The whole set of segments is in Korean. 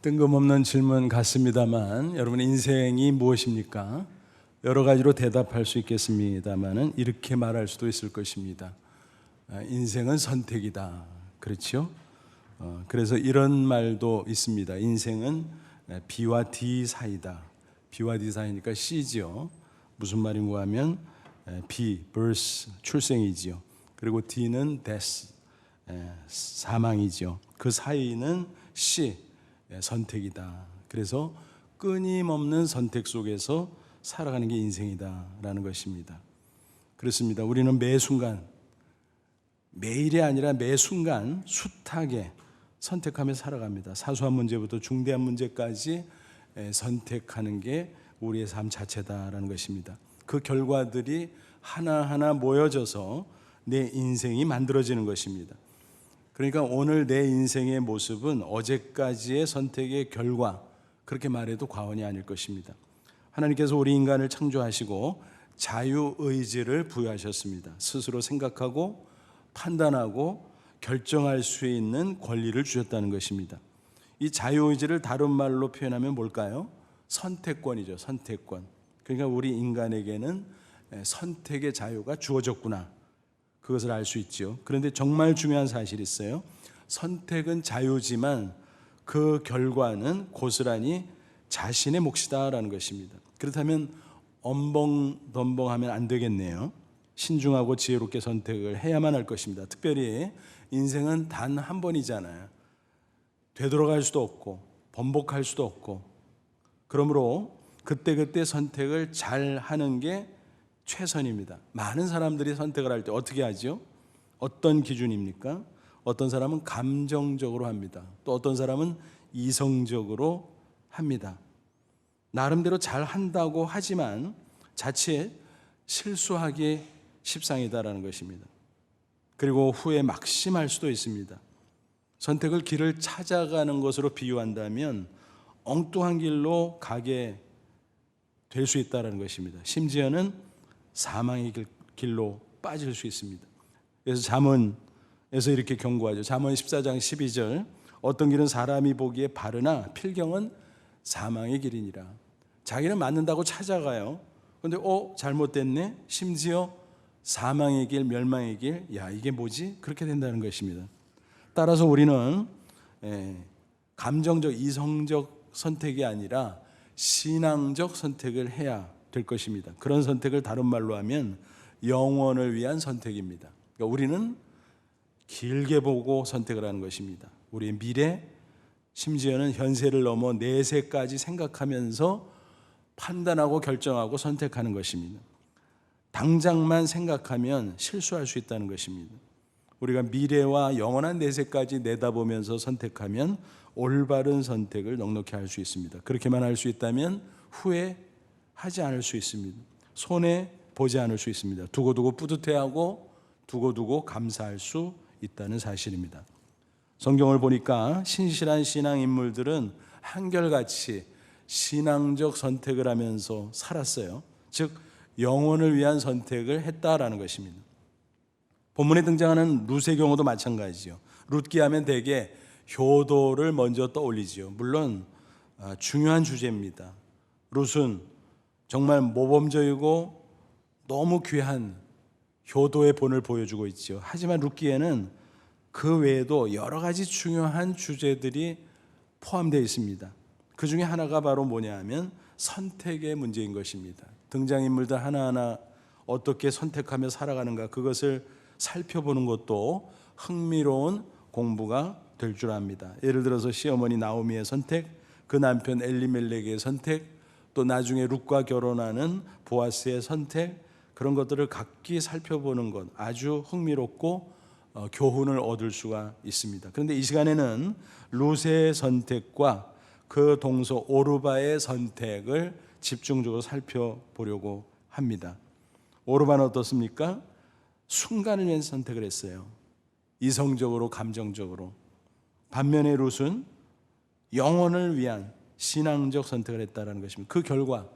뜬금없는 질문 같습니다만 여러분 인생이 무엇입니까? 여러 가지로 대답할 수 있겠습니다만은 이렇게 말할 수도 있을 것입니다. 인생은 선택이다. 그렇죠? 그래서 이런 말도 있습니다. 인생은 B와 D 사이다. B와 D 사이니까 C죠. 무슨 말인가 하면 B, birth, 출생이지요. 그리고 D는 death, 사망이죠. 그 사이는 C, 선택이다. 그래서 끊임없는 선택 속에서 살아가는 게 인생이다라는 것입니다. 그렇습니다. 우리는 매 순간, 매일이 아니라 매 순간 숱하게 선택하며 살아갑니다. 사소한 문제부터 중대한 문제까지 선택하는 게 우리의 삶 자체다라는 것입니다. 그 결과들이 하나하나 모여져서 내 인생이 만들어지는 것입니다. 그러니까 오늘 내 인생의 모습은 어제까지의 선택의 결과, 그렇게 말해도 과언이 아닐 것입니다. 하나님께서 우리 인간을 창조하시고 자유의지를 부여하셨습니다. 스스로 생각하고 판단하고 결정할 수 있는 권리를 주셨다는 것입니다. 이 자유의지를 다른 말로 표현하면 뭘까요? 선택권이죠. 선택권. 그러니까 우리 인간에게는 선택의 자유가 주어졌구나, 그것을 알 수 있죠. 그런데 정말 중요한 사실이 있어요. 선택은 자유지만 그 결과는 고스란히 자신의 몫이다라는 것입니다. 그렇다면 엄벙덤벙하면 안 되겠네요. 신중하고 지혜롭게 선택을 해야만 할 것입니다. 특별히 인생은 단 한 번이잖아요. 되돌아갈 수도 없고 번복할 수도 없고, 그러므로 그때그때 선택을 잘 하는 게 최선입니다. 많은 사람들이 선택을 할 때 어떻게 하죠? 어떤 기준입니까? 어떤 사람은 감정적으로 합니다. 또 어떤 사람은 이성적으로 합니다. 나름대로 잘 한다고 하지만 자칫 실수하기 십상이다라는 것입니다. 그리고 후에 막심할 수도 있습니다. 선택을 길을 찾아가는 것으로 비유한다면 엉뚱한 길로 가게 될 수 있다는 것입니다. 심지어는 사망의 길로 빠질 수 있습니다. 그래서 잠언에서 이렇게 경고하죠. 잠언 14장 12절, 어떤 길은 사람이 보기에 바르나 필경은 사망의 길이니라. 자기는 맞는다고 찾아가요. 그런데 잘못됐네. 심지어 사망의 길, 멸망의 길, 야 이게 뭐지? 그렇게 된다는 것입니다. 따라서 우리는 감정적, 이성적 선택이 아니라 신앙적 선택을 해야 될 것입니다. 그런 선택을 다른 말로 하면 영원을 위한 선택입니다. 그러니까 우리는 길게 보고 선택을 하는 것입니다. 우리의 미래, 심지어는 현세를 넘어 내세까지 생각하면서 판단하고 결정하고 선택하는 것입니다. 당장만 생각하면 실수할 수 있다는 것입니다. 우리가 미래와 영원한 내세까지 내다보면서 선택하면 올바른 선택을 넉넉히 할 수 있습니다. 그렇게만 할 수 있다면 후회하지 않을 수 있습니다. 손해보지 않을 수 있습니다. 두고두고 뿌듯해하고 두고두고 감사할 수 있다는 사실입니다. 성경을 보니까 신실한 신앙 인물들은 한결같이 신앙적 선택을 하면서 살았어요. 즉 영혼을 위한 선택을 했다라는 것입니다. 본문에 등장하는 룻의 경우도 마찬가지죠. 룻기 하면 대개 효도를 먼저 떠올리죠. 물론 중요한 주제입니다. 룻은 정말 모범적이고 너무 귀한 효도의 본을 보여주고 있죠. 하지만 룻기에는 그 외에도 여러 가지 중요한 주제들이 포함되어 있습니다. 그 중에 하나가 바로 뭐냐 하면 선택의 문제인 것입니다. 등장인물들 하나하나 어떻게 선택하며 살아가는가, 그것을 살펴보는 것도 흥미로운 공부가 될 줄 압니다. 예를 들어서 시어머니 나오미의 선택, 그 남편 엘리멜렉의 선택, 또 나중에 룻과 결혼하는 보아스의 선택, 그런 것들을 각기 살펴보는 것 아주 흥미롭고 교훈을 얻을 수가 있습니다. 그런데 이 시간에는 룻의 선택과 그 동서 오르바의 선택을 집중적으로 살펴보려고 합니다. 오르바는 어떻습니까? 순간을 위한 선택을 했어요. 이성적으로, 감정적으로. 반면에 룻은 영혼을 위한 신앙적 선택을 했다는 것입니다. 그 결과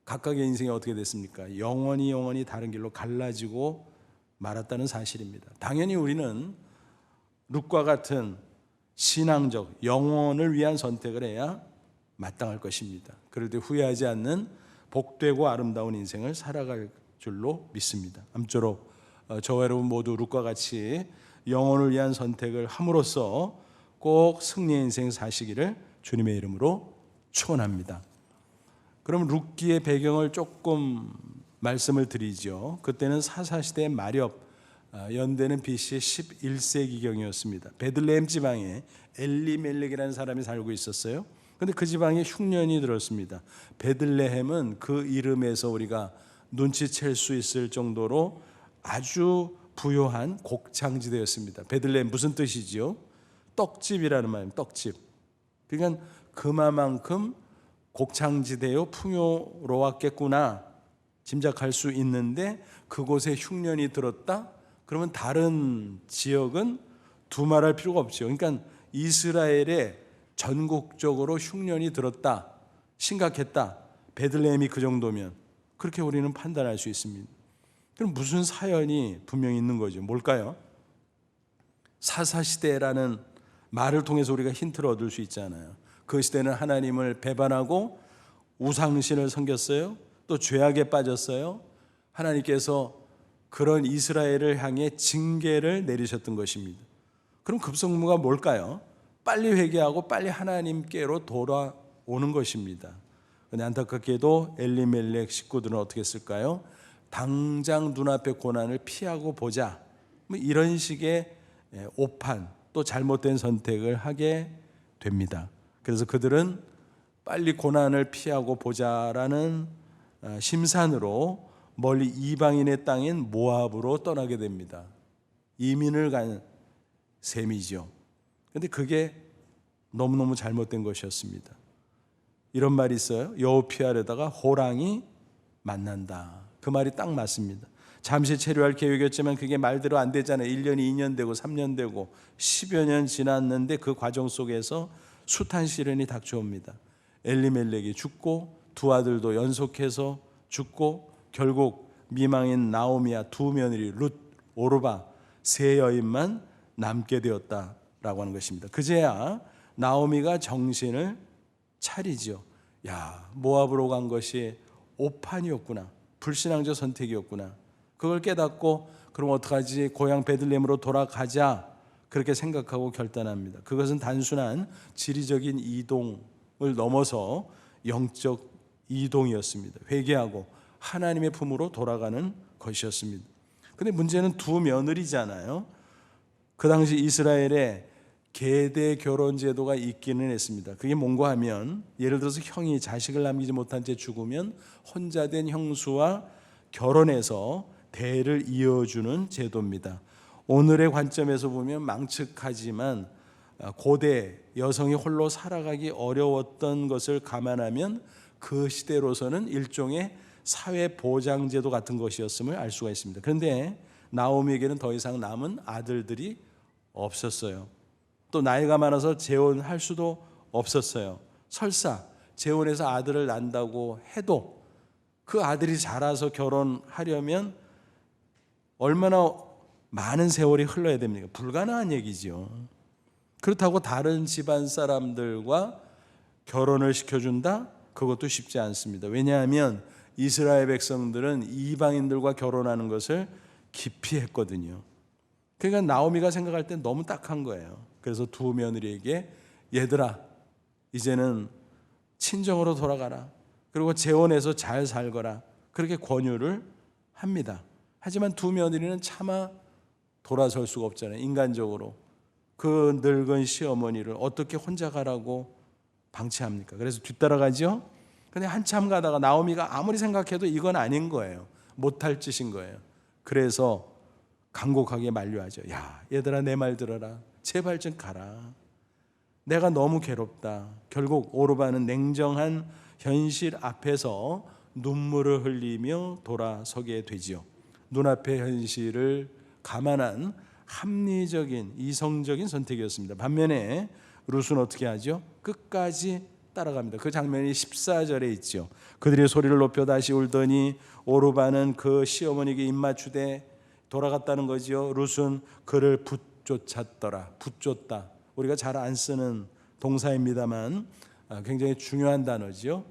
각각의 인생이 어떻게 됐습니까? 영원히 다른 길로 갈라지고 말았다는 사실입니다. 당연히 우리는 룻과 같은 신앙적 영혼을 위한 선택을 해야 마땅할 것입니다. 그럴 때 후회하지 않는 복되고 아름다운 인생을 살아갈 줄로 믿습니다. 아무쪼록 저와 여러분 모두 룻과 같이 영혼을 위한 선택을 함으로써 꼭 승리의 인생 사시기를 주님의 이름으로 축원합니다. 그럼 룻기의 배경을 조금 말씀을 드리죠. 그때는 사사시대의 마렵, 연대는 BC 11세기경이었습니다. 베들레헴 지방에 엘리멜렉이라는 사람이 살고 있었어요. 그런데 그 지방에 흉년이 들었습니다. 베들레헴은 그 이름에서 우리가 눈치챌 수 있을 정도로 아주 부요한 곡창지대였습니다. 베들레헴 무슨 뜻이지요? 떡집이라는 말입니다. 떡집. 그러니까 그만큼 곡창지대요 풍요로웠겠구나 짐작할 수 있는데 그곳에 흉년이 들었다? 그러면 다른 지역은 두말할 필요가 없죠. 그러니까 이스라엘에 전국적으로 흉년이 들었다, 심각했다, 베들레헴이 그 정도면 그렇게 우리는 판단할 수 있습니다. 그럼 무슨 사연이 분명히 있는 거죠. 뭘까요? 사사시대라는 말을 통해서 우리가 힌트를 얻을 수 있잖아요. 그 시대는 하나님을 배반하고 우상신을 섬겼어요. 또 죄악에 빠졌어요. 하나님께서 그런 이스라엘을 향해 징계를 내리셨던 것입니다. 그럼 급선무가 뭘까요? 빨리 회개하고 빨리 하나님께로 돌아오는 것입니다. 그런데 안타깝게도 엘리멜렉 식구들은 어떻게 했을까요? 당장 눈앞의 고난을 피하고 보자, 이런 식의 오판 또 잘못된 선택을 하게 됩니다. 그래서 그들은 빨리 고난을 피하고 보자라는 심산으로 멀리 이방인의 땅인 모압으로 떠나게 됩니다. 이민을 간 셈이죠. 그런데 그게 너무너무 잘못된 것이었습니다. 이런 말이 있어요. 여우 피하려다가 호랑이 만난다. 그 말이 딱 맞습니다. 잠시 체류할 계획이었지만 그게 말대로 안 되잖아요. 1년, 2년 되고 3년 되고 10여 년 지났는데 그 과정 속에서 숱한 시련이 닥쳐옵니다. 엘리멜렉이 죽고 두 아들도 연속해서 죽고 결국 미망인 나오미와 두 며느리 룻, 오르바 세 여인만 남게 되었다라고 하는 것입니다. 그제야 나오미가 정신을 차리죠. 야, 모압으로 간 것이 오판이었구나. 불신앙적 선택이었구나. 그걸 깨닫고 그럼 어떡하지? 고향 베들레헴으로 돌아가자. 그렇게 생각하고 결단합니다. 그것은 단순한 지리적인 이동을 넘어서 영적 이동이었습니다. 회개하고 하나님의 품으로 돌아가는 것이었습니다. 그런데 문제는 두 며느리잖아요. 그 당시 이스라엘에 계대 결혼 제도가 있기는 했습니다. 그게 뭔가 하면 예를 들어서 형이 자식을 남기지 못한 채 죽으면 혼자 된 형수와 결혼해서 대를 이어주는 제도입니다. 오늘의 관점에서 보면 망측하지만 고대 여성이 홀로 살아가기 어려웠던 것을 감안하면 그 시대로서는 일종의 사회보장제도 같은 것이었음을 알 수가 있습니다. 그런데 나오미에게는 더 이상 남은 아들들이 없었어요. 또 나이가 많아서 재혼할 수도 없었어요. 설사 재혼해서 아들을 낳는다고 해도 그 아들이 자라서 결혼하려면 얼마나 많은 세월이 흘러야 됩니까? 불가능한 얘기죠. 그렇다고 다른 집안 사람들과 결혼을 시켜준다? 그것도 쉽지 않습니다. 왜냐하면 이스라엘 백성들은 이방인들과 결혼하는 것을 기피했거든요. 그러니까 나오미가 생각할 때 너무 딱한 거예요. 그래서 두 며느리에게 얘들아 이제는 친정으로 돌아가라. 그리고 재혼해서 잘 살거라. 그렇게 권유를 합니다. 하지만 두 며느리는 차마 돌아설 수가 없잖아요. 인간적으로. 그 늙은 시어머니를 어떻게 혼자 가라고 방치합니까? 그래서 뒤따라가죠. 근데 한참 가다가 나오미가 아무리 생각해도 이건 아닌 거예요. 못할 짓인 거예요. 그래서 간곡하게 만류하죠. 야, 얘들아 내 말 들어라. 제발 좀 가라. 내가 너무 괴롭다. 결국 오르바는 냉정한 현실 앞에서 눈물을 흘리며 돌아서게 되지요. 눈앞의 현실을 감안한 합리적인 이성적인 선택이었습니다. 반면에 룻은 어떻게 하죠? 끝까지 따라갑니다. 그 장면이 14절에 있죠. 그들이 소리를 높여 다시 울더니 오르바는 그 시어머니에게 입맞추되 돌아갔다는 거지요. 룻은 그를 붙쫓았더라. 붙쫓다. 우리가 잘 안 쓰는 동사입니다만 굉장히 중요한 단어죠.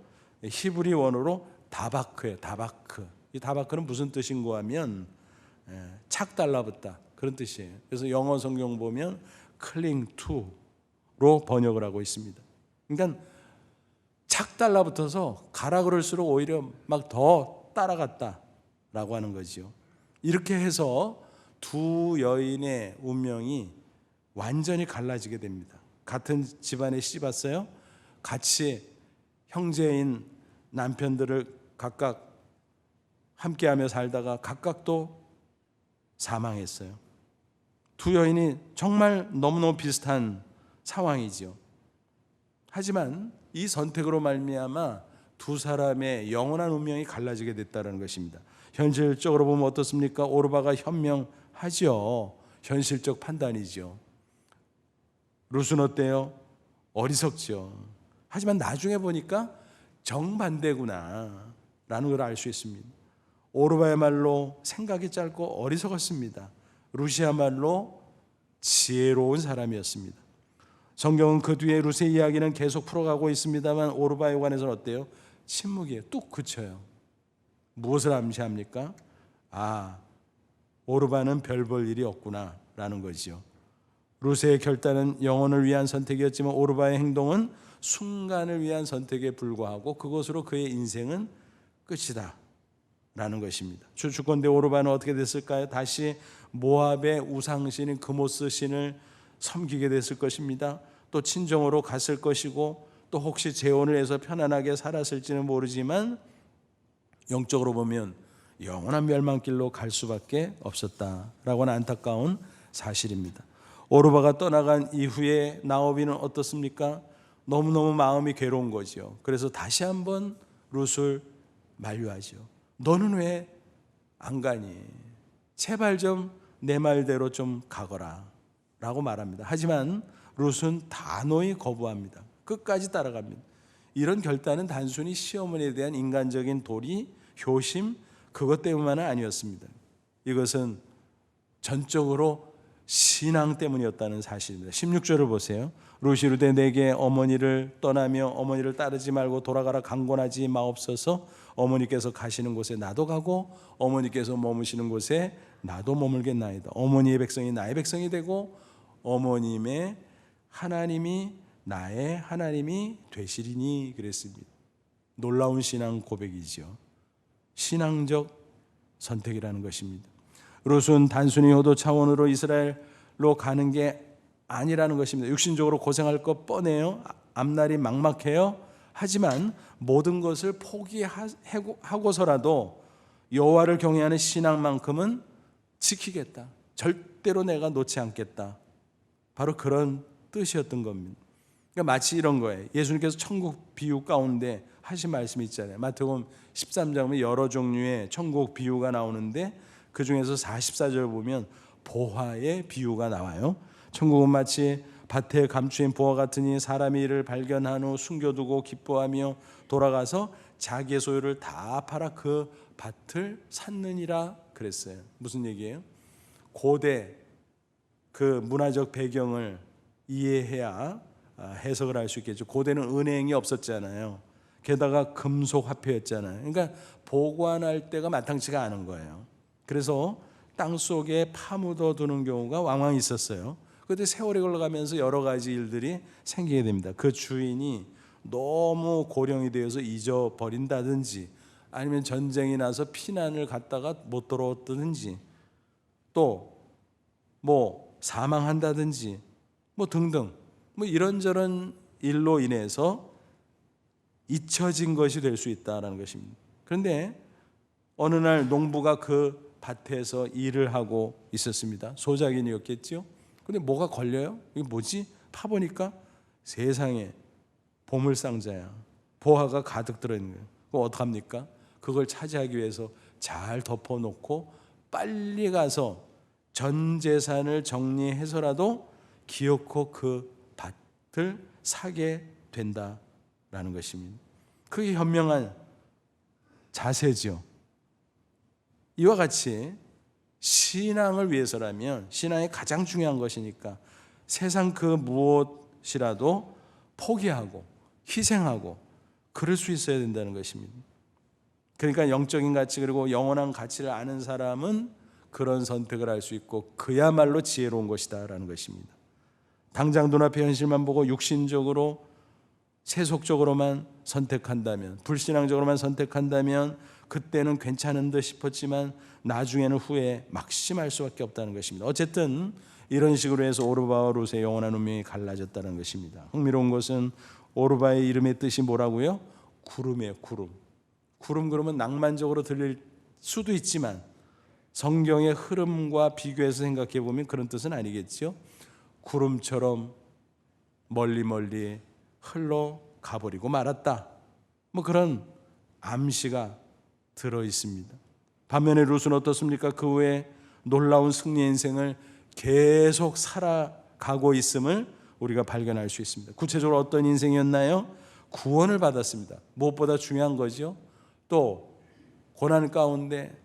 히브리 원어로 다바크예요. 다바크. 이 다바크는 무슨 뜻인고 하면 착 달라붙다 그런 뜻이에요. 그래서 영어 성경 보면 cling to로 번역을 하고 있습니다. 그러니까 착 달라붙어서 가라 그럴수록 오히려 막 더 따라갔다라고 하는 거죠. 이렇게 해서 두 여인의 운명이 완전히 갈라지게 됩니다. 같은 집안에 시집왔어요. 같이 형제인 남편들을 각각 함께하며 살다가 각각 또 사망했어요. 두 여인이 정말 너무너무 비슷한 상황이죠. 하지만 이 선택으로 말미암아 두 사람의 영원한 운명이 갈라지게 됐다는 것입니다. 현실적으로 보면 어떻습니까? 오르바가 현명하죠. 현실적 판단이죠. 룻은 어때요? 어리석죠. 하지만 나중에 보니까 정반대구나 라는 걸 알 수 있습니다. 오르바야말로 생각이 짧고 어리석었습니다. 룻이야말로 지혜로운 사람이었습니다. 성경은 그 뒤에 룻의 이야기는 계속 풀어가고 있습니다만 오르바에 관해서는 어때요? 침묵이에요. 뚝 그쳐요. 무엇을 암시합니까? 오르바는 별 볼 일이 없구나 라는 거죠. 룻의 결단은 영혼을 위한 선택이었지만 오르바의 행동은 순간을 위한 선택에 불과하고 그것으로 그의 인생은 끝이다 라는 것입니다. 주권대 오르바는 어떻게 됐을까요? 다시 모압의 우상신인 그모스 신을 섬기게 됐을 것입니다. 또 친정으로 갔을 것이고 또 혹시 재혼을 해서 편안하게 살았을지는 모르지만 영적으로 보면 영원한 멸망길로 갈 수밖에 없었다라고 하는 안타까운 사실입니다. 오르바가 떠나간 이후에 나오미는 어떻습니까? 너무너무 마음이 괴로운 거죠. 그래서 다시 한번 룻을 만류하죠. 너는 왜 안 가니? 제발 좀 내 말대로 좀 가거라 라고 말합니다. 하지만 룻은 단호히 거부합니다. 끝까지 따라갑니다. 이런 결단은 단순히 시어머니에 대한 인간적인 도리, 효심 그것 때문만은 아니었습니다. 이것은 전적으로 신앙 때문이었다는 사실입니다. 16절을 보세요. 룻이 이르되 내게 어머니를 떠나며 어머니를 따르지 말고 돌아가라 강권하지 마옵소서. 어머니께서 가시는 곳에 나도 가고 어머니께서 머무시는 곳에 나도 머물겠나이다. 어머니의 백성이 나의 백성이 되고 어머님의 하나님이 나의 하나님이 되시리니 그랬습니다. 놀라운 신앙 고백이죠. 신앙적 선택이라는 것입니다. 룻은 단순히 효도 차원으로 이스라엘로 가는 게 아니라는 것입니다. 육신적으로 고생할 것 뻔해요. 앞날이 막막해요. 하지만 모든 것을 포기하고서라도 여호와를 경외하는 신앙만큼은 지키겠다. 절대로 내가 놓지 않겠다. 바로 그런 뜻이었던 겁니다. 그러니까 마치 이런 거예요. 예수님께서 천국 비유 가운데 하신 말씀이 있잖아요. 마태복음 13장 보면 여러 종류의 천국 비유가 나오는데 그 중에서 44절 보면 보화의 비유가 나와요. 천국은 마치 밭에 감추인 보화 같으니 사람이 이를 발견한 후 숨겨두고 기뻐하며 돌아가서 자기의 소유를 다 팔아 그 밭을 샀느니라 그랬어요. 무슨 얘기예요? 고대 그 문화적 배경을 이해해야 해석을 할 수 있겠죠. 고대는 은행이 없었잖아요. 게다가 금속 화폐였잖아요. 그러니까 보관할 때가 마땅치가 않은 거예요. 그래서 땅 속에 파묻어 두는 경우가 왕왕 있었어요. 그런데 세월이 흘러가면서 여러 가지 일들이 생기게 됩니다. 그 주인이 너무 고령이 되어서 잊어버린다든지 아니면 전쟁이 나서 피난을 갔다가 못 돌아왔다든지 또 뭐 사망한다든지 뭐 등등 뭐 이런저런 일로 인해서 잊혀진 것이 될 수 있다는 것입니다. 그런데 어느 날 농부가 그 밭에서 일을 하고 있었습니다. 소작인이었겠죠. 근데 뭐가 걸려요? 이게 뭐지? 파보니까 세상에 보물상자야. 보화가 가득 들어있는 거예요. 그럼 어떡합니까? 그걸 차지하기 위해서 잘 덮어놓고 빨리 가서 전 재산을 정리해서라도 기어코 그 밭을 사게 된다라는 것입니다. 그게 현명한 자세죠. 이와 같이 신앙을 위해서라면 신앙이 가장 중요한 것이니까 세상 그 무엇이라도 포기하고 희생하고 그럴 수 있어야 된다는 것입니다. 그러니까 영적인 가치 그리고 영원한 가치를 아는 사람은 그런 선택을 할 수 있고 그야말로 지혜로운 것이다 라는 것입니다. 당장 눈앞의 현실만 보고 육신적으로 세속적으로만 선택한다면, 불신앙적으로만 선택한다면 그때는 괜찮은 듯 싶었지만 나중에는 후에 막심할 수밖에 없다는 것입니다. 어쨌든 이런 식으로 해서 오르바와 룻의 영원한 운명이 갈라졌다는 것입니다. 흥미로운 것은 오르바의 이름의 뜻이 뭐라고요? 구름이에요. 구름. 구름 그러면 낭만적으로 들릴 수도 있지만 성경의 흐름과 비교해서 생각해 보면 그런 뜻은 아니겠죠. 구름처럼 멀리 흘러가 버리고 말았다. 뭐 그런 암시가 들어 있습니다. 반면에 룻은 어떻습니까? 그 후에 놀라운 승리의 인생을 계속 살아가고 있음을 우리가 발견할 수 있습니다. 구체적으로 어떤 인생이었나요? 구원을 받았습니다. 무엇보다 중요한 거죠. 또 고난 가운데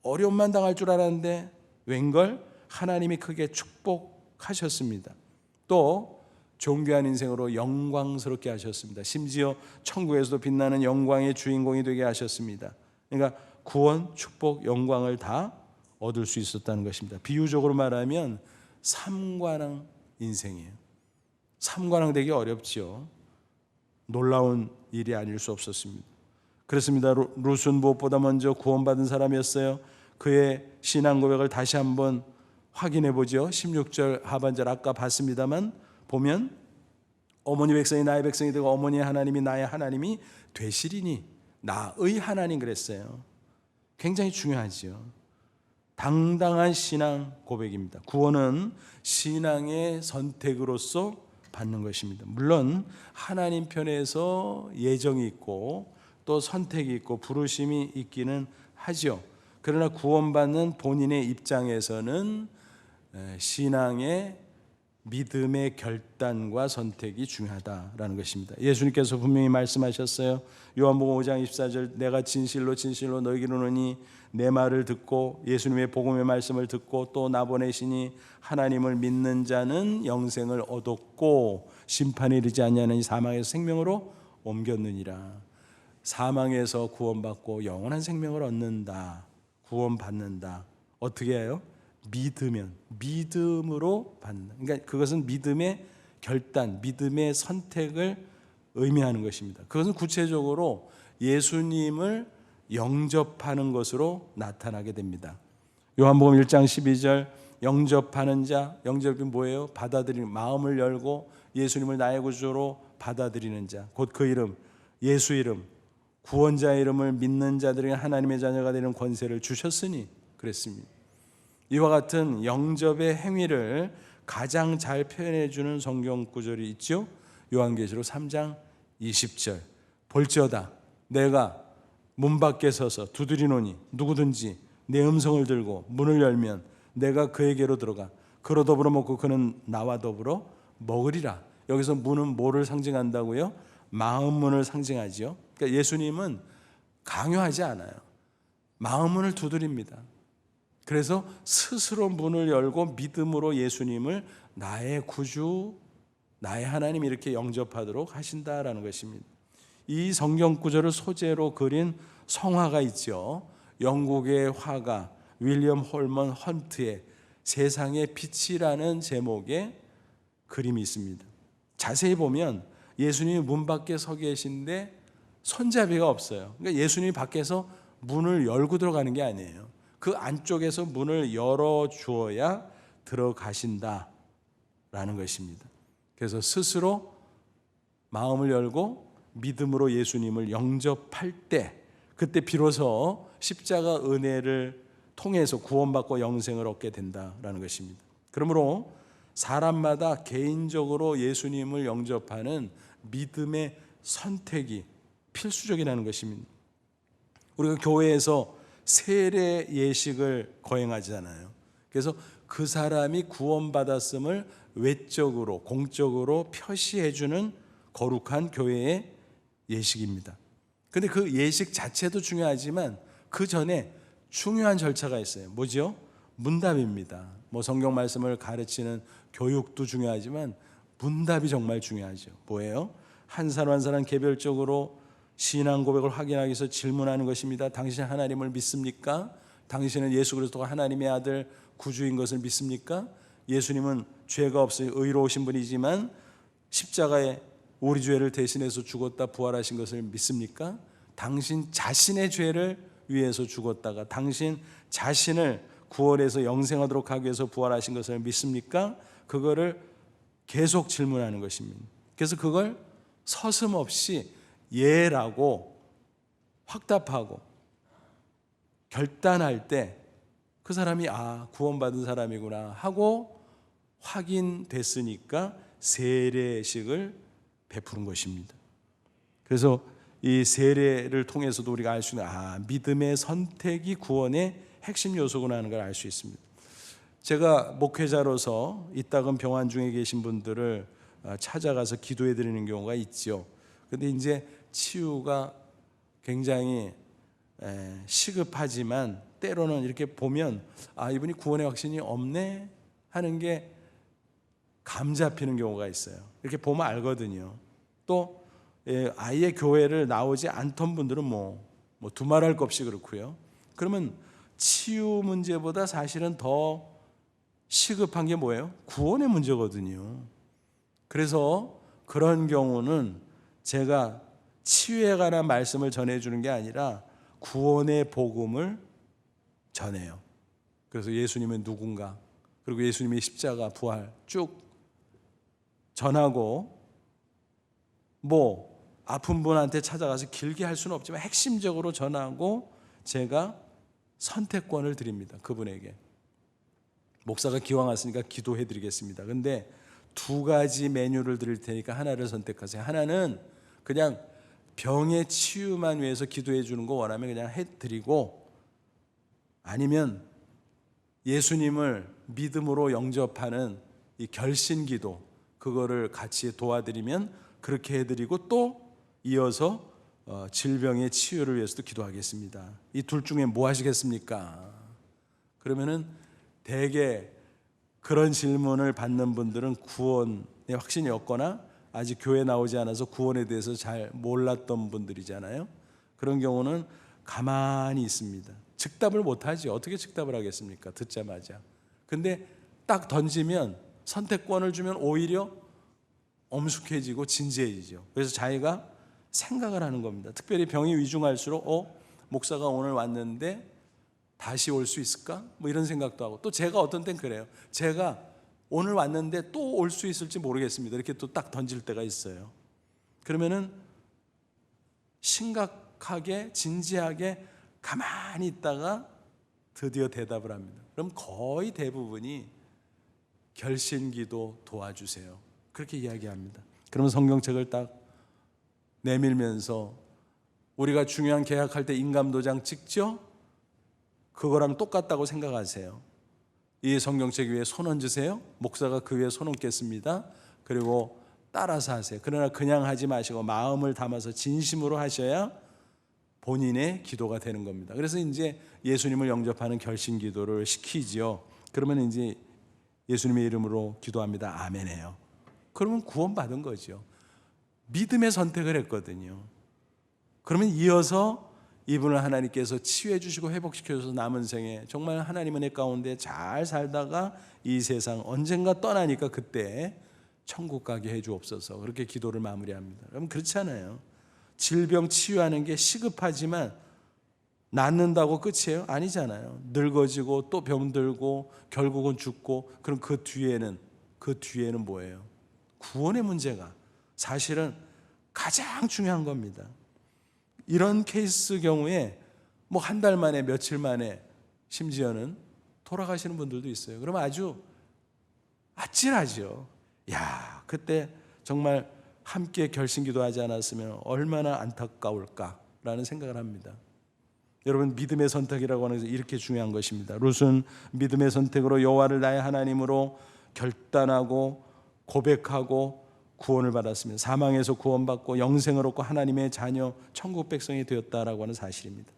어려움만 당할 줄 알았는데 웬걸 하나님이 크게 축복하셨습니다. 또 존귀한 인생으로 영광스럽게 하셨습니다. 심지어 천국에서도 빛나는 영광의 주인공이 되게 하셨습니다. 그러니까 구원, 축복, 영광을 다 얻을 수 있었다는 것입니다. 비유적으로 말하면 삼관왕 인생이에요. 삼관왕 되기 어렵죠. 놀라운 일이 아닐 수 없었습니다. 그렇습니다. 룻은 무엇보다 먼저 구원받은 사람이었어요. 그의 신앙 고백을 다시 한번 확인해 보죠. 16절 하반절 아까 봤습니다만 보면 어머니 백성이 나의 백성이 되고 어머니의 하나님이 나의 하나님이 되시리니 나의 하나님 그랬어요. 굉장히 중요하죠. 당당한 신앙 고백입니다. 구원은 신앙의 선택으로서 받는 것입니다. 물론 하나님 편에서 예정이 있고 또 선택이 있고 부르심이 있기는 하죠. 그러나 구원받는 본인의 입장에서는 신앙의 믿음의 결단과 선택이 중요하다라는 것입니다. 예수님께서 분명히 말씀하셨어요. 요한복음 5장 24절 내가 진실로 너희에게 이르노니 내 말을 듣고 예수님의 복음의 말씀을 듣고 또 나 보내시니 하나님을 믿는 자는 영생을 얻었고 심판에 이르지 아니하는 사망에서 생명으로 옮겼느니라. 사망에서 구원받고 영원한 생명을 얻는다. 구원받는다. 어떻게 해요? 믿으면, 믿음으로 받는다. 그러니까 그것은 믿음의 결단, 믿음의 선택을 의미하는 것입니다. 그것은 구체적으로 예수님을 영접하는 것으로 나타나게 됩니다. 요한복음 1장 12절 영접하는 자, 영접이 뭐예요? 받아들이는, 마음을 열고 예수님을 나의 구주로 받아들이는 자, 곧 그 이름, 예수 이름, 구원자의 이름을 믿는 자들에게 하나님의 자녀가 되는 권세를 주셨으니 그랬습니다. 이와 같은 영접의 행위를 가장 잘 표현해 주는 성경 구절이 있죠. 요한계시록 3장 20절 볼지어다 내가 문 밖에 서서 두드리노니 누구든지 내 음성을 들고 문을 열면 내가 그에게로 들어가 그로 더불어 먹고 그는 나와 더불어 먹으리라. 여기서 문은 뭐를 상징한다고요? 마음문을 상징하죠. 그러니까 예수님은 강요하지 않아요. 마음문을 두드립니다. 그래서 스스로 문을 열고 믿음으로 예수님을 나의 구주, 나의 하나님 이렇게 영접하도록 하신다라는 것입니다. 이 성경 구절을 소재로 그린 성화가 있죠. 영국의 화가 윌리엄 홀먼 헌트의 세상의 빛이라는 제목의 그림이 있습니다. 자세히 보면 예수님이 문 밖에 서 계신데 손잡이가 없어요. 그러니까 예수님이 밖에서 문을 열고 들어가는 게 아니에요. 그 안쪽에서 문을 열어주어야 들어가신다라는 것입니다. 그래서 스스로 마음을 열고 믿음으로 예수님을 영접할 때 그때 비로소 십자가 은혜를 통해서 구원받고 영생을 얻게 된다라는 것입니다. 그러므로 사람마다 개인적으로 예수님을 영접하는 믿음의 선택이 필수적이라는 것입니다. 우리가 교회에서 세례 예식을 거행하잖아요. 그래서 그 사람이 구원받았음을 외적으로 공적으로 표시해주는 거룩한 교회의 예식입니다. 그런데 그 예식 자체도 중요하지만 그 전에 중요한 절차가 있어요. 뭐죠? 문답입니다. 뭐 성경 말씀을 가르치는 교육도 중요하지만 문답이 정말 중요하죠. 뭐예요? 한 사람 한 사람 개별적으로 신앙 고백을 확인하기 위해서 질문하는 것입니다. 당신은 하나님을 믿습니까? 당신은 예수 그리스도가 하나님의 아들 구주인 것을 믿습니까? 예수님은 죄가 없으니 의로우신 분이지만 십자가에 우리 죄를 대신해서 죽었다 부활하신 것을 믿습니까? 당신 자신의 죄를 위해서 죽었다가 당신 자신을 구원해서 영생하도록 하기 위해서 부활하신 것을 믿습니까? 그거를 계속 질문하는 것입니다. 그래서 그걸 서슴없이 예라고 확답하고 결단할 때 그 사람이 구원받은 사람이구나 하고 확인됐으니까 세례식을 베푸는 것입니다. 그래서 이 세례를 통해서도 우리가 알 수 있는 믿음의 선택이 구원의 핵심 요소구나 하는 걸 알 수 있습니다. 제가 목회자로서 이따금 병환 중에 계신 분들을 찾아가서 기도해 드리는 경우가 있죠. 근데 이제 치유가 굉장히 시급하지만 때로는 이렇게 보면 이분이 구원의 확신이 없네 하는 게 감 잡히는 경우가 있어요. 이렇게 보면 알거든요. 또 아예 교회를 나오지 않던 분들은 뭐 두말할 것 없이 그렇고요. 그러면 치유 문제보다 사실은 더 시급한 게 뭐예요? 구원의 문제거든요. 그래서 그런 경우는 제가 치유에 관한 말씀을 전해주는 게 아니라 구원의 복음을 전해요. 그래서 예수님은 누군가, 그리고 예수님의 십자가 부활 쭉 전하고, 아픈 분한테 찾아가서 길게 할 수는 없지만 핵심적으로 전하고 제가 선택권을 드립니다. 그분에게. 목사가 기왕 왔으니까 기도해 드리겠습니다. 근데 두 가지 메뉴를 드릴 테니까 하나를 선택하세요. 하나는 그냥 병의 치유만 위해서 기도해 주는 거 원하면 그냥 해드리고, 아니면 예수님을 믿음으로 영접하는 이 결신기도, 그거를 같이 도와드리면 그렇게 해드리고, 또 이어서 질병의 치유를 위해서도 기도하겠습니다. 이 둘 중에 뭐 하시겠습니까? 그러면은 대개 그런 질문을 받는 분들은 구원의 확신이 없거나 아직 교회 나오지 않아서 구원에 대해서 잘 몰랐던 분들이잖아요. 그런 경우는 가만히 있습니다. 즉답을 못하죠. 어떻게 즉답을 하겠습니까? 듣자마자. 근데 딱 던지면, 선택권을 주면 오히려 엄숙해지고 진지해지죠. 그래서 자기가 생각을 하는 겁니다. 특별히 병이 위중할수록 목사가 오늘 왔는데 다시 올 수 있을까? 이런 생각도 하고, 또 제가 어떤 땐 그래요. 제가 오늘 왔는데 또 올 수 있을지 모르겠습니다. 이렇게 또 딱 던질 때가 있어요. 그러면은 심각하게 진지하게 가만히 있다가 드디어 대답을 합니다. 그럼 거의 대부분이 결신기도 도와주세요. 그렇게 이야기합니다. 그러면 성경책을 딱 내밀면서, 우리가 중요한 계약할 때 인감도장 찍죠? 그거랑 똑같다고 생각하세요. 이 성경책 위에 손 얹으세요. 목사가 그 위에 손 얹겠습니다. 그리고 따라서 하세요. 그러나 그냥 하지 마시고 마음을 담아서 진심으로 하셔야 본인의 기도가 되는 겁니다. 그래서 이제 예수님을 영접하는 결신 기도를 시키지요. 그러면 이제 예수님의 이름으로 기도합니다. 아멘해요. 그러면 구원받은 거죠. 믿음의 선택을 했거든요. 그러면 이어서 이분을 하나님께서 치유해 주시고 회복시켜 주셔서 남은 생에 정말 하나님 은혜 가운데 잘 살다가 이 세상 언젠가 떠나니까 그때 천국 가게 해 주옵소서. 그렇게 기도를 마무리합니다. 그럼 그렇잖아요. 질병 치유하는 게 시급하지만 낫는다고 끝이에요? 아니잖아요. 늙어지고 또 병들고 결국은 죽고, 그럼 그 뒤에는 뭐예요? 구원의 문제가 사실은 가장 중요한 겁니다. 이런 케이스 경우에 한 달 만에, 며칠 만에, 심지어는 돌아가시는 분들도 있어요. 그러면 아주 아찔하죠. 그때 정말 함께 결심기도 하지 않았으면 얼마나 안타까울까라는 생각을 합니다. 여러분, 믿음의 선택이라고 하는 것은 이렇게 중요한 것입니다. 룻은 믿음의 선택으로 여호와를 나의 하나님으로 결단하고 고백하고 구원을 받았습니다. 사망에서 구원받고 영생을 얻고 하나님의 자녀, 천국 백성이 되었다라고 하는 사실입니다.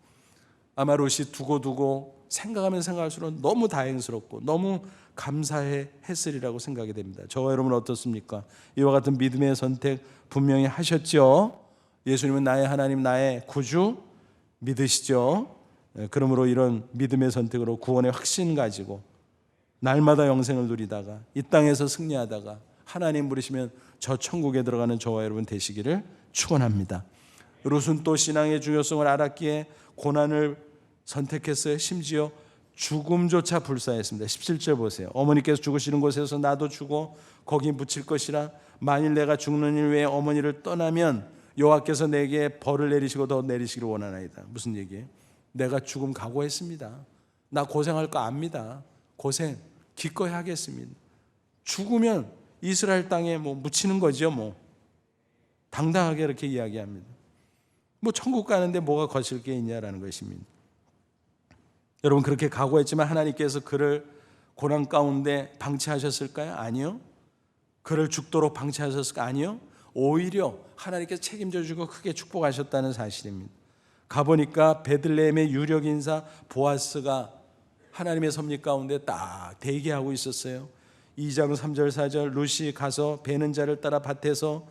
아마 룻이 두고두고 생각하면 생각할수록 너무 다행스럽고 너무 감사해 했으리라고 생각이 됩니다. 저와 여러분 어떻습니까? 이와 같은 믿음의 선택 분명히 하셨죠? 예수님은 나의 하나님, 나의 구주 믿으시죠? 그러므로 이런 믿음의 선택으로 구원의 확신 가지고 날마다 영생을 누리다가 이 땅에서 승리하다가 하나님 부르시면 저 천국에 들어가는 저와 여러분 되시기를 축원합니다. 롯은 또 신앙의 중요성을 알았기에 고난을 선택했어요. 심지어 죽음조차 불사했습니다. 17절 보세요. 어머니께서 죽으시는 곳에서 나도 죽어 거기 묻힐 것이라. 만일 내가 죽는 일 외에 어머니를 떠나면 여호와께서 내게 벌을 내리시고 더 내리시기를 원하나이다. 무슨 얘기예요? 내가 죽음 각오했습니다. 나 고생할 거 압니다. 고생 기꺼이 하겠습니다. 죽으면 이스라엘 땅에 묻히는 거죠. 당당하게 이렇게 이야기합니다. 천국 가는데 뭐가 거칠 게 있냐라는 것입니다. 여러분 그렇게 각오했지만 하나님께서 그를 고난 가운데 방치하셨을까요? 아니요. 그를 죽도록 방치하셨을까요? 아니요. 오히려 하나님께서 책임져 주고 크게 축복하셨다는 사실입니다. 가보니까 베들레헴의 유력 인사 보아스가 하나님의 섭리 가운데 딱 대기하고 있었어요. 2장 3절 4절 룻이 가서 베는 자를 따라 밭에서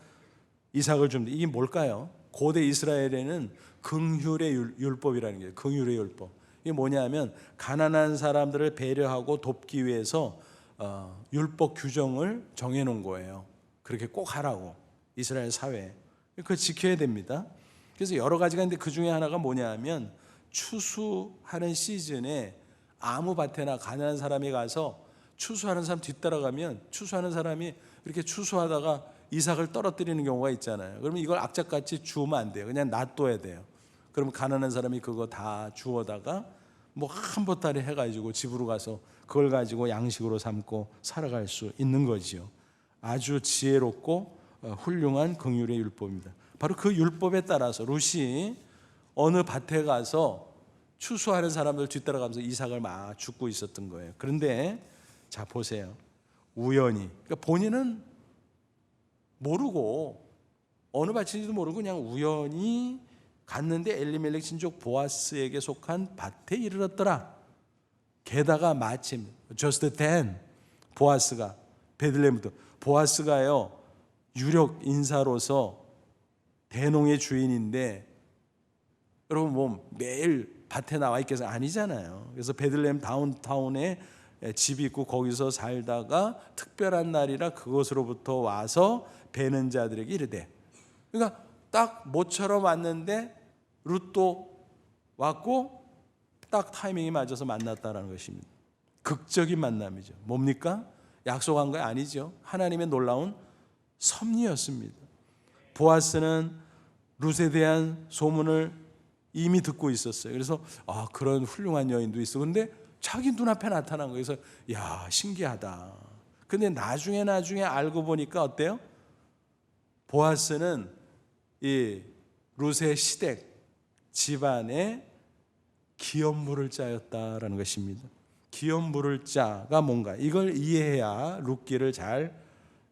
이삭을 줍니다. 이게 뭘까요? 고대 이스라엘에는 긍휼의 율법이라는 게 긍휼의 율법. 이게 뭐냐면 가난한 사람들을 배려하고 돕기 위해서 율법 규정을 정해놓은 거예요. 그렇게 꼭 하라고 이스라엘 사회에. 그걸 지켜야 됩니다. 그래서 여러 가지가 있는데 그 중에 하나가 뭐냐면 추수하는 시즌에 아무 밭에나 가난한 사람이 가서 추수하는 사람 뒤따라가면 추수하는 사람이 이렇게 추수하다가 이삭을 떨어뜨리는 경우가 있잖아요. 그러면 이걸 악착같이 주우면 안 돼요. 그냥 놔둬야 돼요. 그러면 가난한 사람이 그거 다 주워다가 한 보따리 해가지고 집으로 가서 그걸 가지고 양식으로 삼고 살아갈 수 있는 거지요. 아주 지혜롭고 훌륭한 긍휼의 율법입니다. 바로 그 율법에 따라서 룻이 어느 밭에 가서 추수하는 사람들 뒤따라가면서 이삭을 막 줍고 있었던 거예요. 그런데 자 보세요. 우연히 그러니까 본인은 모르고 어느 밭인지도 모르고 그냥 우연히 갔는데 엘리멜렉 친족 보아스에게 속한 밭에 이르렀더라. 게다가 마침 just then 보아스가 베들레헴부터 보아스가요 유력 인사로서 대농의 주인인데 여러분 매일 밭에 나와 있겠어 아니잖아요. 그래서 베들레헴 다운타운에 집이 있고 거기서 살다가 특별한 날이라 그곳으로부터 와서 베는 자들에게 이르되, 그러니까 딱 모처럼 왔는데 룻도 왔고 딱 타이밍이 맞아서 만났다라는 것입니다. 극적인 만남이죠. 뭡니까? 약속한 거 아니죠. 하나님의 놀라운 섭리였습니다. 보아스는 룻에 대한 소문을 이미 듣고 있었어요. 그래서 그런 훌륭한 여인도 있어. 근데 자기 눈앞에 나타난 거예요. 그래서 야 신기하다. 근데 나중에 알고 보니까 어때요? 보아스는 이 룻의 시댁 집안의 기업 물을 자였다라는 것입니다. 기업 물을 자가 뭔가 이걸 이해해야 룻기를 잘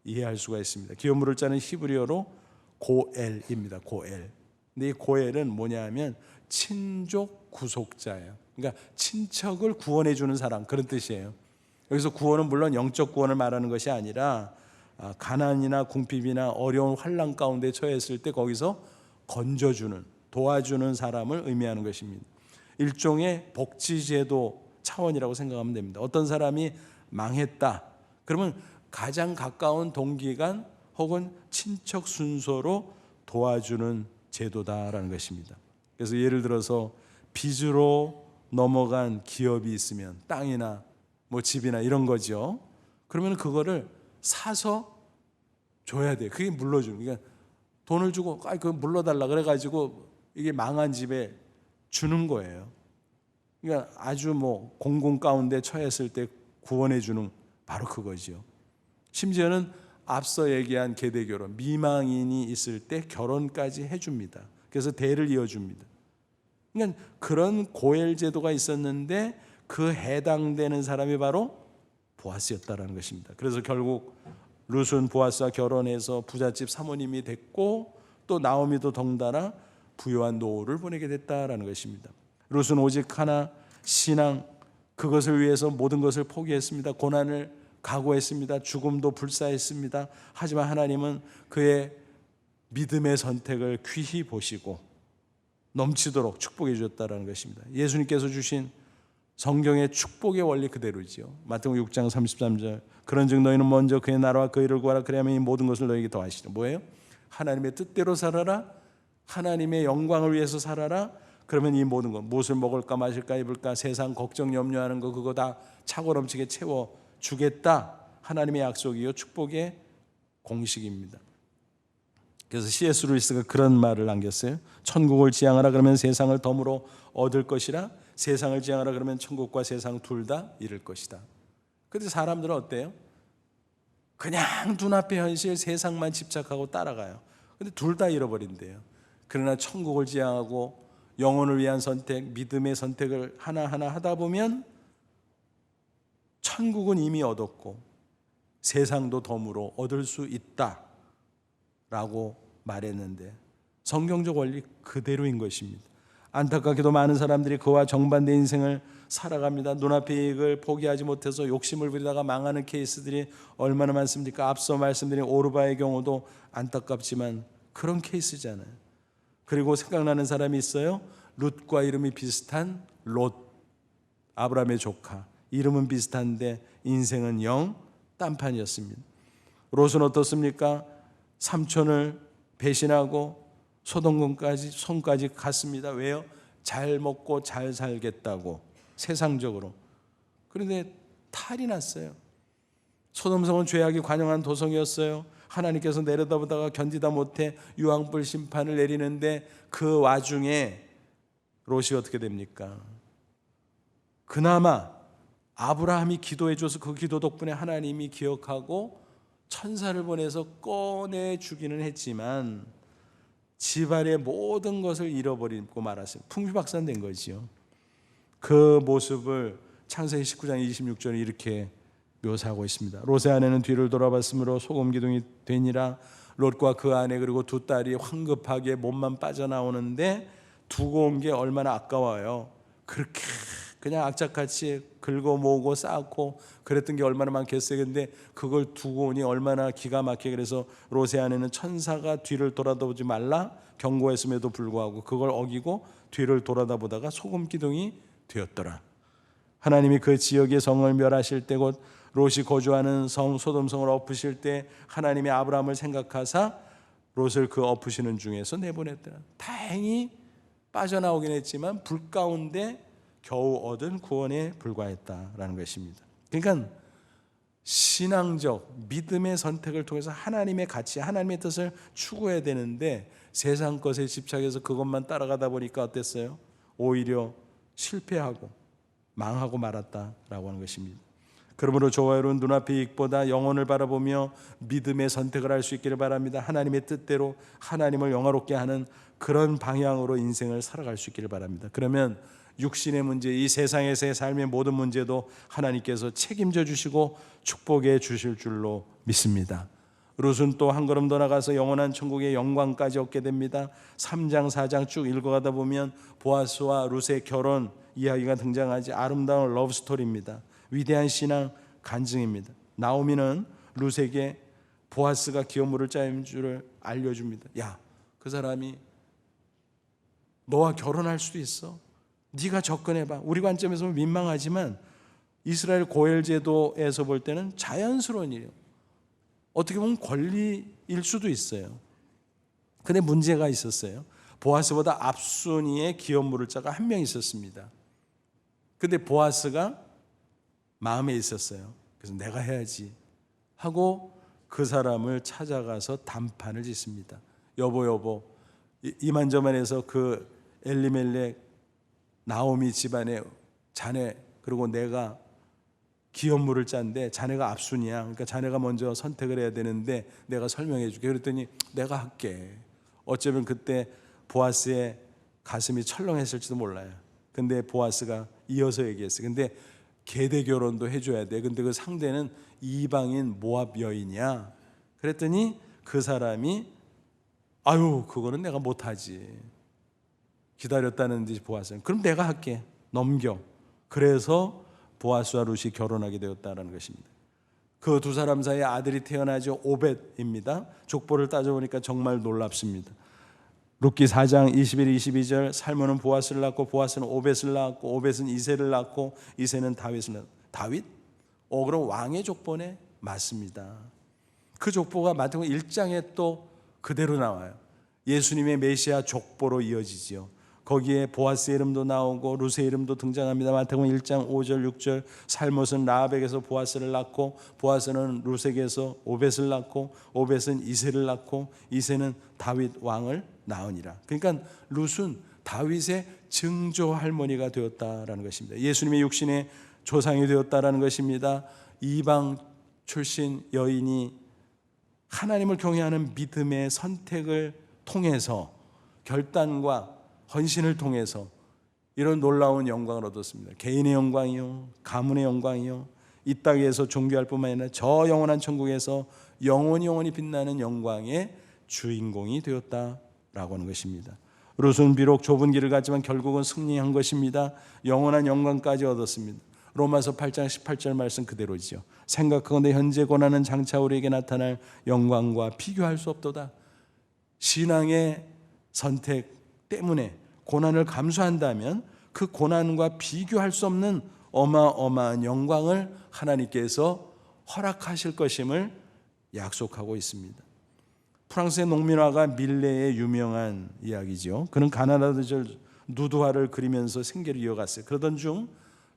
이해할 수가 있습니다. 기업 물을 자는 히브리어로 고엘입니다. 고엘. 근데 이 고엘은 뭐냐면 친족 구속자예요. 그러니까 친척을 구원해 주는 사람 그런 뜻이에요. 여기서 구원은 물론 영적 구원을 말하는 것이 아니라 가난이나 궁핍이나 어려운 환난 가운데 처했을 때 거기서 건져주는 도와주는 사람을 의미하는 것입니다. 일종의 복지제도 차원이라고 생각하면 됩니다. 어떤 사람이 망했다 그러면 가장 가까운 동기간 혹은 친척 순서로 도와주는 제도다라는 것입니다. 그래서 예를 들어서 빚으로 넘어간 기업이 있으면 땅이나 집이나 이런 거죠. 그러면 그거를 사서 줘야 돼요. 그게 물러주는. 그러니까 돈을 주고 그거 물러달라 그래가지고 이게 망한 집에 주는 거예요. 그러니까 아주 공공 가운데 처했을 때 구원해 주는 바로 그거죠. 심지어는 앞서 얘기한 계대결혼 미망인이 있을 때 결혼까지 해줍니다. 그래서 대를 이어줍니다. 그러니까 그런 고엘 제도가 있었는데 그 해당되는 사람이 바로 보아스였다라는 것입니다. 그래서 결국 룻은 보아스와 결혼해서 부잣집 사모님이 됐고 또 나오미도 덩달아 부유한 노후를 보내게 됐다라는 것입니다. 룻은 오직 하나 신앙 그것을 위해서 모든 것을 포기했습니다. 고난을 각오했습니다. 죽음도 불사했습니다. 하지만 하나님은 그의 믿음의 선택을 귀히 보시고 넘치도록 축복해 주셨다는 것입니다. 예수님께서 주신 성경의 축복의 원리 그대로지요. 마태복음 6장 33절 그런즉 너희는 먼저 그의 나라와 그의 일을 구하라 그리하면 이 모든 것을 너희에게 더하시리라. 뭐예요? 하나님의 뜻대로 살아라. 하나님의 영광을 위해서 살아라. 그러면 이 모든 것, 무엇을 먹을까 마실까 입을까 세상 걱정 염려하는 거 그거 다 차고 넘치게 채워주겠다. 하나님의 약속이요 축복의 공식입니다. 그래서 C.S. 루이스가 그런 말을 남겼어요. 천국을 지향하라 그러면 세상을 덤으로 얻을 것이라 세상을 지향하라 그러면 천국과 세상 둘 다 잃을 것이다. 그런데 사람들은 어때요? 그냥 눈앞의 현실 세상만 집착하고 따라가요. 그런데 둘 다 잃어버린대요. 그러나 천국을 지향하고 영혼을 위한 선택, 믿음의 선택을 하나하나 하다 보면 천국은 이미 얻었고 세상도 덤으로 얻을 수 있다라고 말했는데 성경적 원리 그대로인 것입니다. 안타깝게도 많은 사람들이 그와 정반대 인생을 살아갑니다. 눈앞의 이익을 포기하지 못해서 욕심을 부리다가 망하는 케이스들이 얼마나 많습니까? 앞서 말씀드린 오르바의 경우도 안타깝지만 그런 케이스잖아요. 그리고 생각나는 사람이 있어요. 룻과 이름이 비슷한 롯, 아브라함의 조카. 이름은 비슷한데 인생은 영 딴판이었습니다. 롯은 어떻습니까? 삼촌을 배신하고 손까지 갔습니다. 왜요? 잘 먹고 잘 살겠다고 세상적으로. 그런데 탈이 났어요. 소돔성은 죄악이 관영한 도성이었어요. 하나님께서 내려다보다가 견디다 못해 유황불 심판을 내리는데 그 와중에 롯이 어떻게 됩니까? 그나마 아브라함이 기도해줘서 그 기도 덕분에 하나님이 기억하고 천사를 보내서 꺼내주기는 했지만 집안의 모든 것을 잃어버리고 말았어요. 풍비박산된 거지요. 그 모습을 창세기 19장 26절에 이렇게 묘사하고 있습니다. 롯의 아내는 뒤를 돌아봤으므로 소금기둥이 되니라. 롯과 그 아내 그리고 두 딸이 황급하게 몸만 빠져나오는데 두고 온 게 얼마나 아까워요. 그렇게 그냥 악착같이 긁어 모으고 쌓고 그랬던 게 얼마나 많겠어요. 근데 그걸 두고 오니 얼마나 기가 막히게. 그래서 롯의 아내는 천사가 뒤를 돌아보지 말라 경고했음에도 불구하고 그걸 어기고 뒤를 돌아다보다가 소금기둥이 되었더라. 하나님이 그 지역의 성을 멸하실 때 곧 롯이 거주하는 성 소돔성을 엎으실 때 하나님이 아브라함을 생각하사 롯을 그 엎으시는 중에서 내보냈더라. 다행히 빠져나오긴 했지만 불 가운데 겨우 얻은 구원에 불과했다라는 것입니다. 그러니까 신앙적 믿음의 선택을 통해서 하나님의 가치, 하나님의 뜻을 추구해야 되는데 세상 것에 집착해서 그것만 따라가다 보니까 어땠어요? 오히려 실패하고 망하고 말았다라고 하는 것입니다. 그러므로 저와 여러분 눈앞의 이익보다 영혼을 바라보며 믿음의 선택을 할 수 있기를 바랍니다. 하나님의 뜻대로 하나님을 영화롭게 하는 그런 방향으로 인생을 살아갈 수 있기를 바랍니다. 그러면 육신의 문제, 이 세상에서의 삶의 모든 문제도 하나님께서 책임져 주시고 축복해 주실 줄로 믿습니다. 롯은 또 한 걸음 더 나가서 영원한 천국의 영광까지 얻게 됩니다. 3장 4장 쭉 읽어가다 보면 보아스와 롯의 결혼 이야기가 등장하지 아름다운 러브스토리입니다. 위대한 신앙 간증입니다. 나오미는 롯에게 보아스가 기업물을 짜인 줄을 알려줍니다. 야, 그 사람이 너와 결혼할 수도 있어. 네가 접근해봐. 우리 관점에서 보면 민망하지만 이스라엘 고엘 제도에서 볼 때는 자연스러운 일이에요. 어떻게 보면 권리일 수도 있어요. 근데 문제가 있었어요. 보아스보다 앞순위에 기업물을 자가 한 명 있었습니다. 근데 보아스가 마음에 있었어요. 그래서 내가 해야지 하고 그 사람을 찾아가서 담판을 짓습니다. 여보 이만저만해서 그 엘리멜렉 나오미 집안의 자네 그리고 내가 기업물을 짠데 자네가 앞순이야. 그러니까 자네가 먼저 선택을 해야 되는데 내가 설명해 줄게. 그랬더니 내가 할게. 어쩌면 그때 보아스의 가슴이 철렁했을지도 몰라요. 근데 보아스가 이어서 얘기했어요. 근데 계대 결혼도 해줘야 돼. 근데 그 상대는 이방인 모압 여인이야. 그랬더니 그 사람이 아유 그거는 내가 못하지. 기다렸다는 듯이 보았어요. 그럼 내가 할게. 넘겨. 그래서 보아스와 룻이 결혼하게 되었다는 것입니다. 그 두 사람 사이에 아들이 태어나죠. 오벳입니다. 족보를 따져보니까 정말 놀랍습니다. 룻기 4장 21, 22절 살몬은 보아스를 낳고 보아스는 오벳을 낳았고 오벳은 이새를 낳고 이새는 다윗을 낳았고 다윗? 그럼 왕의 족보네? 맞습니다. 그 족보가 마태복음 1장에 또 그대로 나와요. 예수님의 메시아 족보로 이어지지요. 거기에 보아스의 이름도 나오고 룻의 이름도 등장합니다. 마태복음 1장 5절 6절 살못은 라합에게서 보아스를 낳고 보아스는 룻에게서 오벳을 낳고 오벳은 이새를 낳고 이새는 다윗 왕을 낳으니라. 그러니까 룻은 다윗의 증조 할머니가 되었다라는 것입니다. 예수님의 육신의 조상이 되었다라는 것입니다. 이방 출신 여인이 하나님을 경외하는 믿음의 선택을 통해서 결단과 헌신을 통해서 이런 놀라운 영광을 얻었습니다. 개인의 영광이요, 가문의 영광이요, 이 땅에서 존귀할 뿐만 아니라 저 영원한 천국에서 영원히 빛나는 영광의 주인공이 되었다라고 하는 것입니다. 룻은 비록 좁은 길을 갔지만 결국은 승리한 것입니다. 영원한 영광까지 얻었습니다. 로마서 8장 18절 말씀 그대로지요. 생각하건대 현재 고난은 장차 우리에게 나타날 영광과 비교할 수 없도다. 신앙의 선택 때문에 고난을 감수한다면 그 고난과 비교할 수 없는 어마어마한 영광을 하나님께서 허락하실 것임을 약속하고 있습니다. 프랑스의 농민화가 밀레의 유명한 이야기죠. 그는 가나다들 누드화를 그리면서 생계를 이어갔어요. 그러던 중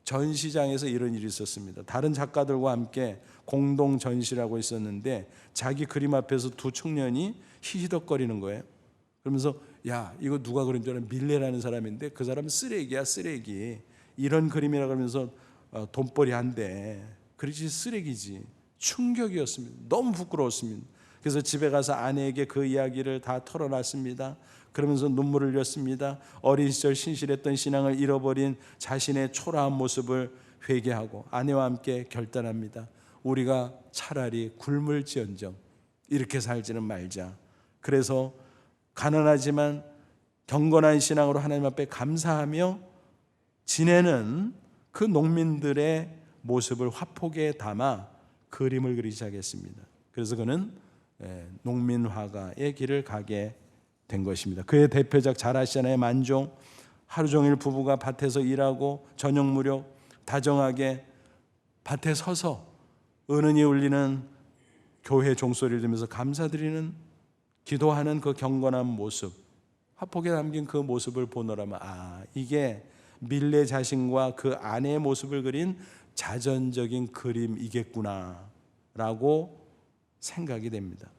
전시장에서 이런 일이 있었습니다. 다른 작가들과 함께 공동 전시를 하고 있었는데 자기 그림 앞에서 두 청년이 히히덕거리는 거예요. 그러면서 야, 이거 누가 그린 줄 알아? 밀레라는 사람인데 그 사람은 쓰레기야, 쓰레기. 이런 그림이라 그러면서 돈벌이 한대. 그렇지 쓰레기지. 충격이었습니다. 너무 부끄러웠습니다. 그래서 집에 가서 아내에게 그 이야기를 다 털어놨습니다. 그러면서 눈물을 흘렸습니다. 어린 시절 신실했던 신앙을 잃어버린 자신의 초라한 모습을 회개하고 아내와 함께 결단합니다. 우리가 차라리 굶을지언정 이렇게 살지는 말자. 그래서 가난하지만 경건한 신앙으로 하나님 앞에 감사하며 지내는 그 농민들의 모습을 화폭에 담아 그림을 그리기 시작했습니다. 그래서 그는 농민화가의 길을 가게 된 것입니다. 그의 대표작 잘 아시잖아요. 만종. 하루 종일 부부가 밭에서 일하고 저녁 무렵 다정하게 밭에 서서 은은히 울리는 교회 종소리를 들으면서 감사드리는 기도하는 그 경건한 모습, 화폭에 담긴 그 모습을 보노라면 이게 밀레 자신과 그 아내의 모습을 그린 자전적인 그림이겠구나 라고 생각이 됩니다.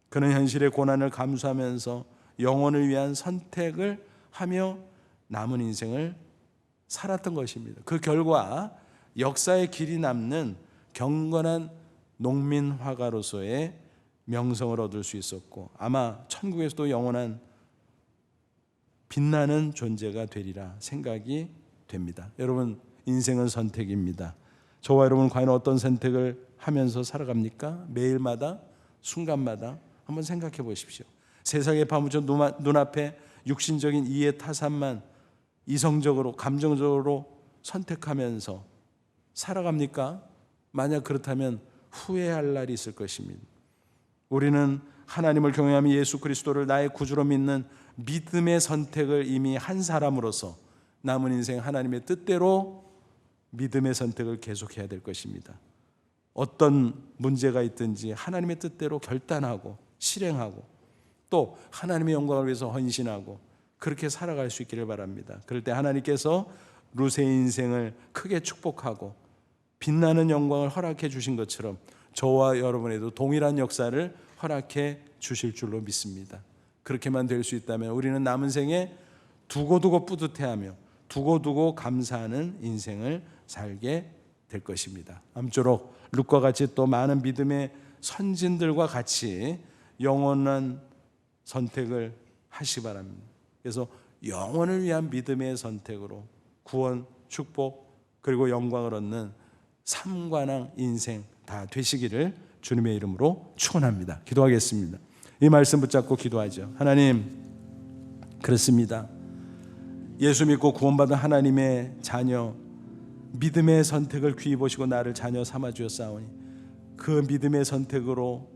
그는 현실의 고난을 감수하면서 영혼을 위한 선택을 하며 남은 인생을 살았던 것입니다. 그 결과 역사의 길이 남는 경건한 농민 화가로서의 명성을 얻을 수 있었고 아마 천국에서도 영원한 빛나는 존재가 되리라 생각이 됩니다. 여러분, 인생은 선택입니다. 저와 여러분은 과연 어떤 선택을 하면서 살아갑니까? 매일마다 순간마다 한번 생각해 보십시오. 세상에 파묻혀 눈앞에 육신적인 이해 타산만 이성적으로 감정적으로 선택하면서 살아갑니까? 만약 그렇다면 후회할 날이 있을 것입니다. 우리는 하나님을 경외하며 예수 그리스도를 나의 구주로 믿는 믿음의 선택을 이미 한 사람으로서 남은 인생 하나님의 뜻대로 믿음의 선택을 계속해야 될 것입니다. 어떤 문제가 있든지 하나님의 뜻대로 결단하고 실행하고 또 하나님의 영광을 위해서 헌신하고 그렇게 살아갈 수 있기를 바랍니다. 그럴 때 하나님께서 룻의 인생을 크게 축복하고 빛나는 영광을 허락해 주신 것처럼 저와 여러분에도 동일한 역사를 허락해 주실 줄로 믿습니다. 그렇게만 될 수 있다면 우리는 남은 생에 두고두고 뿌듯해하며 두고두고 감사하는 인생을 살게 될 것입니다. 아무쪼록 룻과 같이 또 많은 믿음의 선진들과 같이 영원한 선택을 하시기 바랍니다. 그래서 영원을 위한 믿음의 선택으로 구원, 축복 그리고 영광을 얻는 삼관왕 인생 다 되시기를 주님의 이름으로 축원합니다. 기도하겠습니다. 이 말씀 붙잡고 기도하죠. 하나님, 그렇습니다. 예수 믿고 구원받은 하나님의 자녀 믿음의 선택을 귀히 보시고 나를 자녀 삼아 주었사오니 그 믿음의 선택으로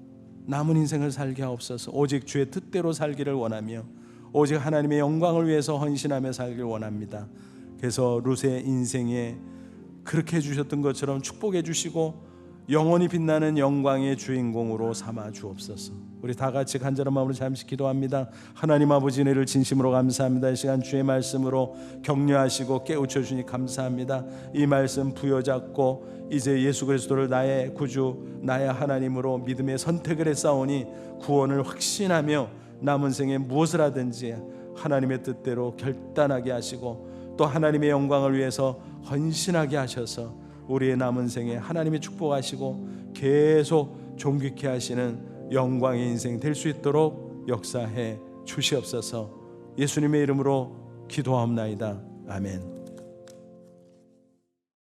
남은 인생을 살게 하옵소서. 오직 주의 뜻대로 살기를 원하며 오직 하나님의 영광을 위해서 헌신하며 살기를 원합니다. 그래서 룻의 인생에 그렇게 해주셨던 것처럼 축복해 주시고 영원히 빛나는 영광의 주인공으로 삼아 주옵소서. 우리 다 같이 간절한 마음으로 잠시 기도합니다. 하나님 아버지, 은혜를 진심으로 감사합니다. 이 시간 주의 말씀으로 격려하시고 깨우쳐 주니 감사합니다. 이 말씀 부여잡고 이제 예수 그리스도를 나의 구주 나의 하나님으로 믿음의 선택을 했사오니 구원을 확신하며 남은 생에 무엇을 하든지 하나님의 뜻대로 결단하게 하시고 또 하나님의 영광을 위해서 헌신하게 하셔서 우리의 남은 생에 하나님의 축복하시고 계속 존귀케 하시는 영광의 인생 될 수 있도록 역사해 주시옵소서. 예수님의 이름으로 기도하옵나이다. 아멘.